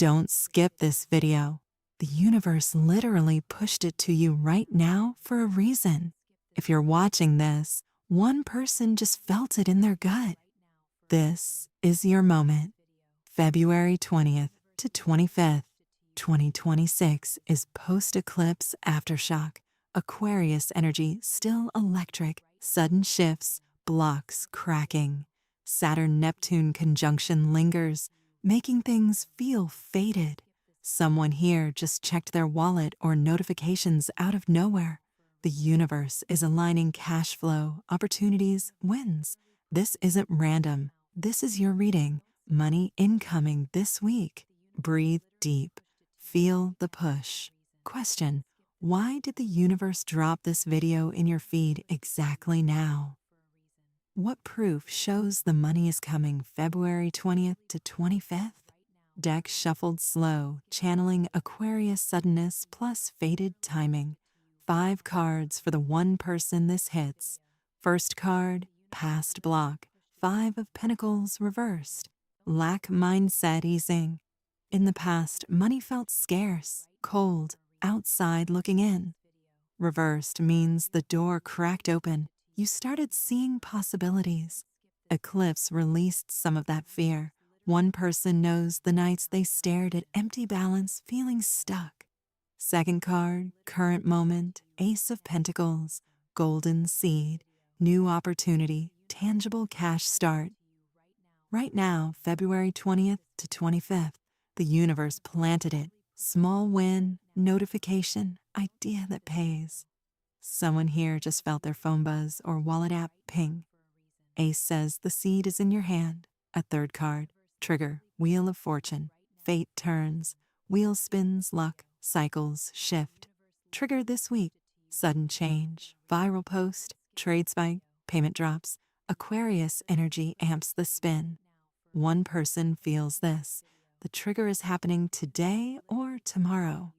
Don't skip this video. The universe literally pushed it to you right now for a reason. If you're watching this, one person just felt it in their gut. This is your moment. February 20th to 25th, 2026 is post-eclipse aftershock. Aquarius energy still electric, sudden shifts, blocks cracking. Saturn-Neptune conjunction lingers, making things feel fated. Someone here just checked their wallet or notifications out of nowhere. The universe is aligning cash flow, opportunities, wins. This isn't random. This is your reading. Money incoming this week. Breathe deep. Feel the push. Question: why did the universe drop this video in your feed exactly now? What proof shows the money is coming February 20th to 25th? Deck shuffled slow, channeling Aquarius suddenness plus fated timing. 5 cards for the one person this hits. First card, past block. 5 of Pentacles reversed. Lack mindset easing. In the past, money felt scarce, cold, outside looking in. Reversed means the door cracked open. You started seeing possibilities. Eclipse released some of that fear. One person knows the nights they stared at empty balance, feeling stuck. Second card, current moment, Ace of Pentacles, golden seed, new opportunity, tangible cash start. Right now, February 20th to 25th, the universe planted it. Small win, notification, idea that pays. Someone here just felt their phone buzz or wallet app ping. Ace says the seed is in your hand. A third card, trigger, Wheel of Fortune, fate turns, wheel spins, luck, cycles, shift. Trigger this week, sudden change, viral post, trade spike, payment drops. Aquarius energy amps the spin. One person feels this. The trigger is happening today or tomorrow.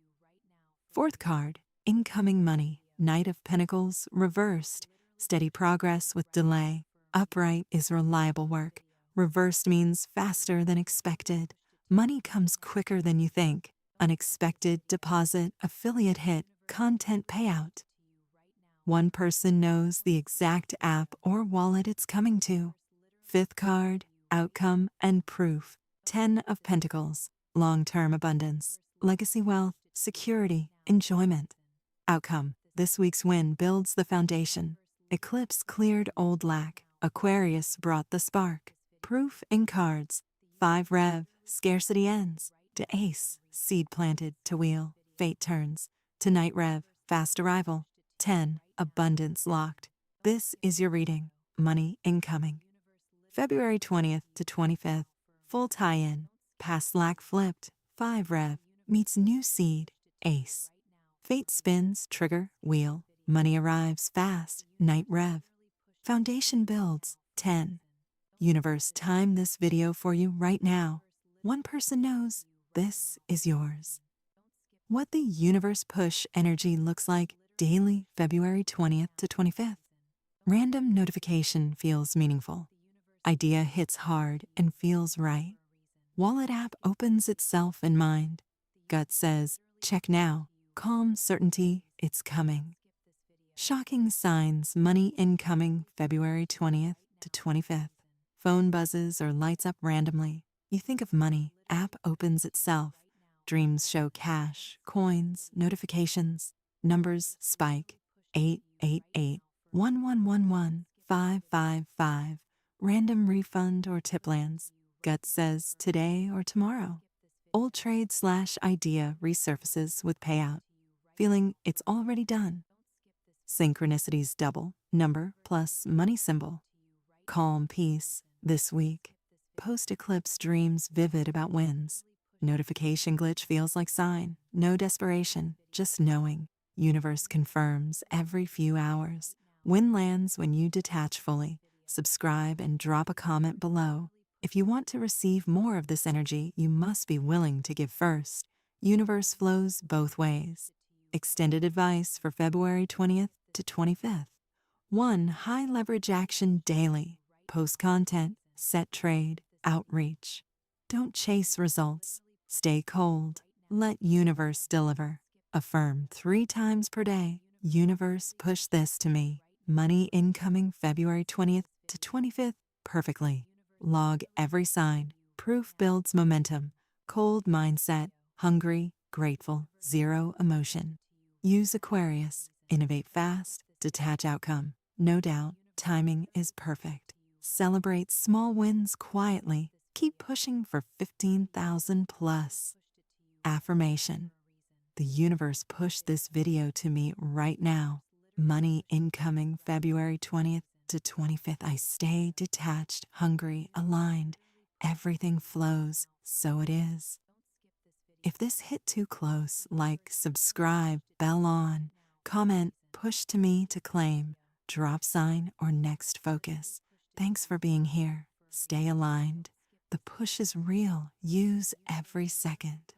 Fourth card, incoming money, Knight of Pentacles reversed, steady progress with delay. Upright is reliable work. Reversed means faster than expected. Money comes quicker than you think. Unexpected deposit, affiliate hit, content payout. One person knows the exact app or wallet it's coming to. Fifth card, outcome and proof. 10 of Pentacles, long-term abundance, legacy wealth, security, enjoyment. Outcome, this week's win builds the foundation. Eclipse cleared old lack. Aquarius brought the spark. Proof in cards. 5 Rev, scarcity ends. To Ace, seed planted. To Wheel, fate turns. To Knight Rev, fast arrival. 10, abundance locked. This is your reading. Money incoming. February 20th to 25th, full tie-in. Past lack flipped. 5 Rev, meets new seed. Ace. Fate spins, trigger, wheel. Money arrives fast. Knight Rev. Foundation builds. 10. Universe timed this video for you right now. One person knows this is yours. What the universe push energy looks like daily February 20th to 25th. Random notification feels meaningful. Idea hits hard and feels right. Wallet app opens itself in mind. Gut says, check now. Calm certainty, it's coming. Shocking signs, money incoming February 20th to 25th. Phone buzzes or lights up randomly. You think of money, app opens itself. Dreams show cash, coins, notifications. Numbers spike. 888, 1111, 555. Random refund or tip lands. Gut says today or tomorrow. Old trade/idea resurfaces with payout. Feeling it's already done. Synchronicities double, number plus money symbol. Calm peace this week. Post-eclipse dreams vivid about wins. Notification glitch feels like sign. No desperation, just knowing. Universe confirms every few hours. Win lands when you detach fully. Subscribe and drop a comment below. If you want to receive more of this energy, you must be willing to give first. Universe flows both ways. Extended advice for February 20th to 25th. 1. High leverage action daily. Post content, set trade, outreach. Don't chase results. Stay cold. Let universe deliver. Affirm 3 times per day. Universe, push this to me. Money incoming February 20th to 25th perfectly. Log every sign. Proof builds momentum. Cold mindset. Hungry, grateful, zero emotion. Use Aquarius. Innovate fast. Detach outcome. No doubt, timing is perfect. Celebrate small wins quietly. Keep pushing for 15,000 plus. Affirmation. The universe pushed this video to me right now. Money incoming February 20th to 25th. I stay detached, hungry, aligned. Everything flows, so it is. If this hit too close, like, subscribe, bell on, comment, push to me to claim, drop sign, or next focus. Thanks for being here. Stay aligned. The push is real. Use every second.